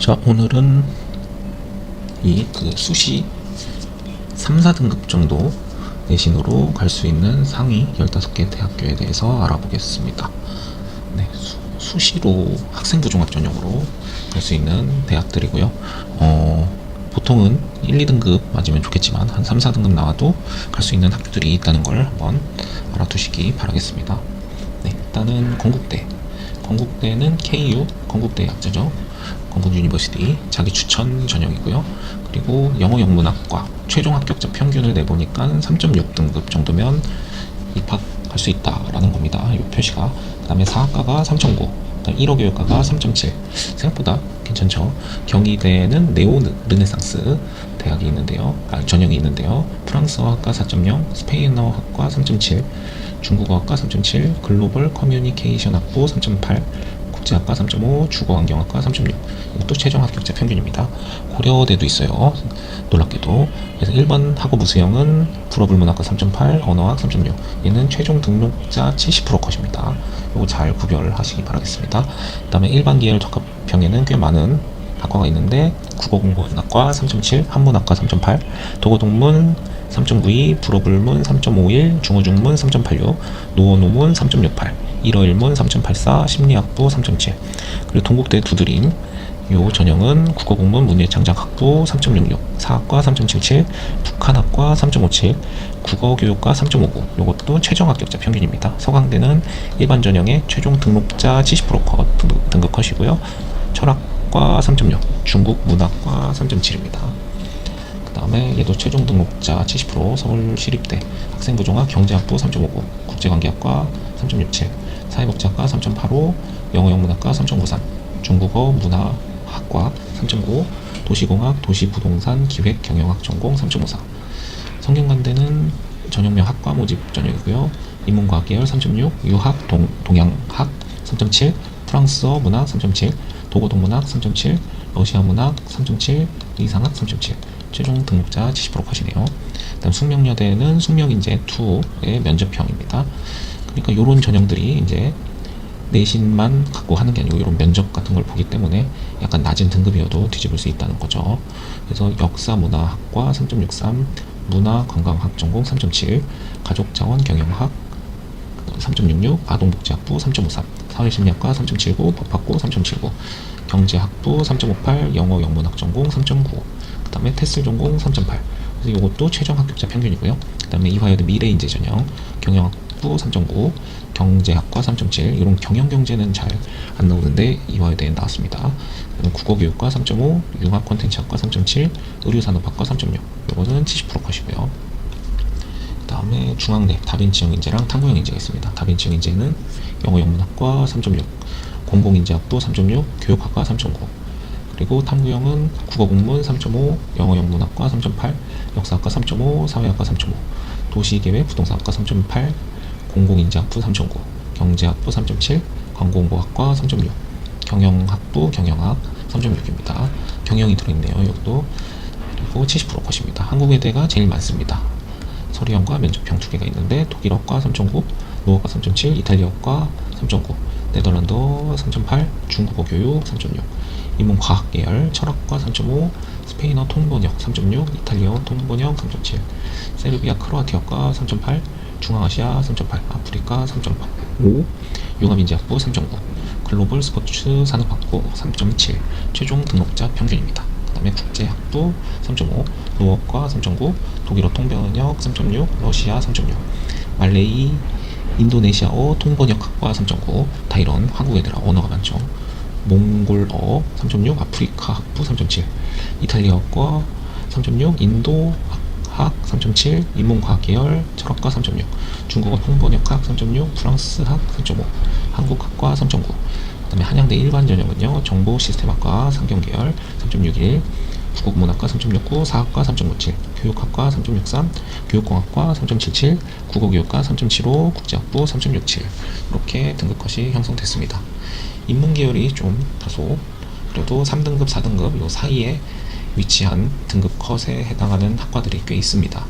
자, 오늘은 수시 3, 4등급 정도 내신으로 갈 수 있는 상위 15개 대학교에 대해서 알아보겠습니다. 네, 수시로 학생부 종합 전형으로 갈 수 있는 대학들이고요. 보통은 1, 2등급 맞으면 좋겠지만 한 3, 4등급 나와도 갈 수 있는 학교들이 있다는 걸 한번 알아두시기 바라겠습니다. 네, 일단은 건국대는 KU, 건국대 약자죠. 건국 유니버시티 자기 추천 전형이고요. 그리고 영어 영문학과 최종 합격자 평균을 내보니까 3.6등급 정도면 입학할 수 있다라는 겁니다. 이 표시가. 그 다음에 사학과가 3.9, 1호 교육과가 3.7. 생각보다 괜찮죠. 경희대는 네오 르네상스 대학이 있는데요. 전형이 있는데요. 프랑스어학과 4.0, 스페인어학과 3.7, 중국어학과 3.7, 글로벌 커뮤니케이션 학부 3.8, 국제학과 3.5, 주거환경학과 3.6. 이것도 최종 합격자 평균입니다. 고려대도 있어요. 놀랍게도. 그래서 1번 학업 우수형은 불어불문학과 3.8, 언어학 3.6. 얘는 최종 등록자 70% 컷입니다. 이거 잘 구별하시기 바라겠습니다. 그 다음에 일반 계열 적합형에는 꽤 많은 학과가 있는데 국어공부학과 3.7, 한문학과 3.8, 독어동문 3.92, 불어불문 3.51, 중어중문 3.86, 노어노문 3.68, 일어일문 3.84, 심리학부 3.7. 그리고 동국대 두드림 요 전형은 국어공문 문예창작학부 3.66, 사학과 3.77, 북한학과 3.57, 국어교육과 3.59. 요것도 최종 합격자 평균입니다. 서강대는 일반 전형의 최종 등록자 70% 컷 등급 컷이고요. 철학과 3.6, 중국 문학과 3.7입니다. 그 다음에 얘도 최종 등록자 70%, 서울시립대 학생부 종합 경제학부 3.59, 국제관계학과 3.67, 사회복지학과 3.85, 영어영문학과 3.93, 중국어 문화학과 3.95, 도시공학, 도시부동산, 기획, 경영학 전공 3.54. 성균관대는 전형명 학과 모집 전형이고요. 인문과학 계열 3.6, 유학, 동양학 3.7, 프랑스어 문학 3.7, 도고동문학 3.7, 러시아 문학 3.7, 의상학 3.7. 최종 등록자 70% 컷이네요. 그다음 숙명여대는 숙명인재 2의 면접형입니다. 그러니까 이런 전형들이 이제 내신만 갖고 하는 게 아니고 이런 면접 같은 걸 보기 때문에 약간 낮은 등급이어도 뒤집을 수 있다는 거죠. 그래서 역사문화학과 3.63, 문화관광학 전공 3.7, 가족자원 경영학 3.66, 아동복지학부 3.53, 사회심리학과 3.79, 법학부 3.79, 경제학부 3.58, 영어 영문학 전공 3.9, 그 다음에 테슬 전공 3.8. 그래서 이것도 최종 합격자 평균이고요. 그 다음에 이화여대 미래인재 전형 경영학부 3.9, 경제학과 3.7. 이런 경영경제는 잘 안 나오는데 이화여대에 나왔습니다. 국어교육과 3.5, 융합콘텐츠학과 3.7, 의료산업학과 3.6. 이거는 70% 컷이고요. 그 다음에 중앙대 다빈치형 인재랑 탐구형 인재가 있습니다. 다빈치형 인재는 영어 영문학과 3.6, 공공인재학부 3.6, 교육학과 3.9. 그리고 탐구형은 국어공문 3.5, 영어 영문학과 3.8, 역사학과 3.5, 사회학과 3.5, 도시계획 부동산학과 3.8, 공공인재학부 3.9, 경제학부 3.7, 광고홍보학과 3.6, 경영학부 경영학 3.6입니다. 경영이 들어있네요. 이것도. 그리고 70% 컷입니다. 한국외대가 제일 많습니다. 서류형과 면접형 두 개가 있는데 독일어과 3.9, 노어과 3.7, 이탈리아어과 3.9, 네덜란드어 3.8, 중국어 교육 3.6, 인문과학 계열 철학과 3.5, 스페인어 통번역 3.6, 이탈리아어 통번역 3.7, 세르비아 크로아티아과 3.8, 중앙아시아 3.8, 아프리카 3.5, 융합인재학부 3.9, 글로벌 스포츠 산업학부 3.7, 최종 등록자 평균입니다. 그 다음에 국제학부 3.5, 노어과 3.9, 독일어 통번역 3.6, 러시아 3.6, 말레이, 인도네시아어 통번역학과 3.9, 다 이런 한국애들아 언어가 많죠. 몽골어 3.6, 아프리카 학부 3.7, 이탈리아어과 3.6, 인도 학 3.7, 인문과학 계열 철학과 3.6, 중국어 통번역학 3.6, 프랑스학 3.5, 한국학과 3.9. 그 다음에 한양대 일반 전형은요, 정보시스템학과 상경계열 3.61, 국어문학과 3.69, 사학과 3.97, 교육학과 3.63, 교육공학과 3.77, 국어교육과 3.75, 국제학부 3.67. 이렇게 등급 컷이 형성됐습니다. 인문계열이 좀 다소 그래도 3등급, 4등급 요 사이에 위치한 등급 컷에 해당하는 학과들이 꽤 있습니다.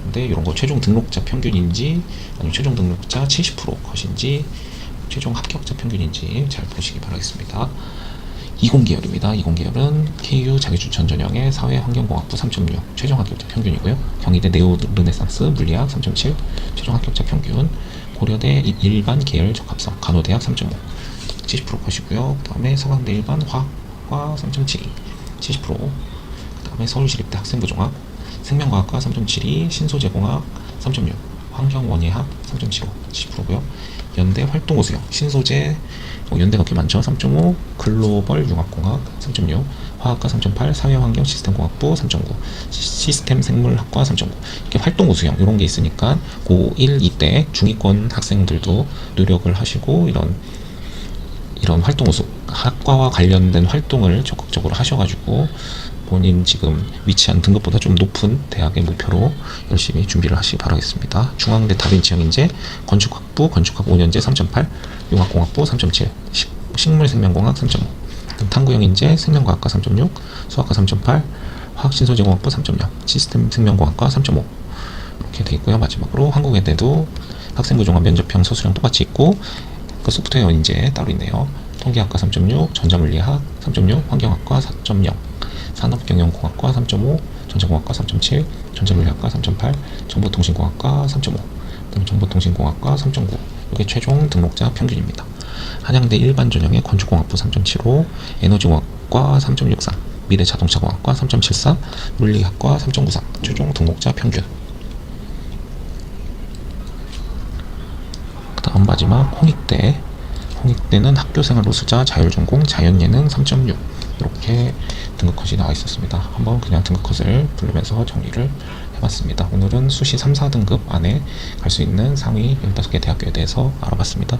근데 이런 거 최종 등록자 평균인지 아니면 최종 등록자 70% 컷인지 최종 합격자 평균인지 잘 보시기 바라겠습니다. 20계열입니다. 20계열은 KU 자기추천 전형의 사회환경공학부 3.6 최종 합격자 평균이고요. 경희대 네오르네상스 물리학 3.7 최종 합격자 평균, 고려대 일반 계열 적합성 간호대학 3.5 70% 컷이고요. 그 다음에 서강대 일반 화학과 3.72 70%, 그 다음에 서울시립대 학생부종합 생명과학과 3.72 신소재공학 3.6 환경원예학 3.75 70%고요. 연대 활동우수형 신소재 연대가 꽤 많죠. 3.5 글로벌 융합공학 3.6 화학과 3.8 사회환경 시스템공학부 3.9 시스템 생물학과 3.9 이렇게 활동우수형 이런 게 있으니까 고1, 2때 중위권 학생들도 노력을 하시고 이런 활동우수 학과와 관련된 활동을 적극적으로 하셔가지고 본인 지금 위치한 등급보다 좀 높은 대학의 목표로 열심히 준비를 하시기 바라겠습니다. 중앙대 다빈치형인재 건축학부 건축학 5년제 3.8 융합공학부 3.7 식물생명공학 3.5 탐구형인재 생명과학과 3.6 수학과 3.8 화학신소재공학부 3.0 시스템생명공학과 3.5 이렇게 돼 있고요. 마지막으로 한국외대도 학생부종합 면접형 서술형 똑같이 있고 그 소프트웨어 인재 따로 있네요. 통계학과 3.6 전자물리학 3.6 환경학과 4.0 산업경영공학과 3.5 전자공학과 3.7 전자물리학과 3.8 정보통신공학과 3.5 그다음 정보통신공학과 3.9 이게 최종 등록자 평균입니다. 한양대 일반 전형의 건축공학부 3.75 에너지공학과 3.63 미래자동차공학과 3.74 물리학과 3.93 최종 등록자 평균. 그 다음 마지막 홍익대는 학교생활노수자 자율전공 자연예능 3.6 이렇게 등급컷이 나와 있었습니다. 한번 그냥 등급컷을 부르면서 정리를 해봤습니다. 오늘은 수시 3, 4등급 안에 갈 수 있는 상위 15개 대학교에 대해서 알아봤습니다.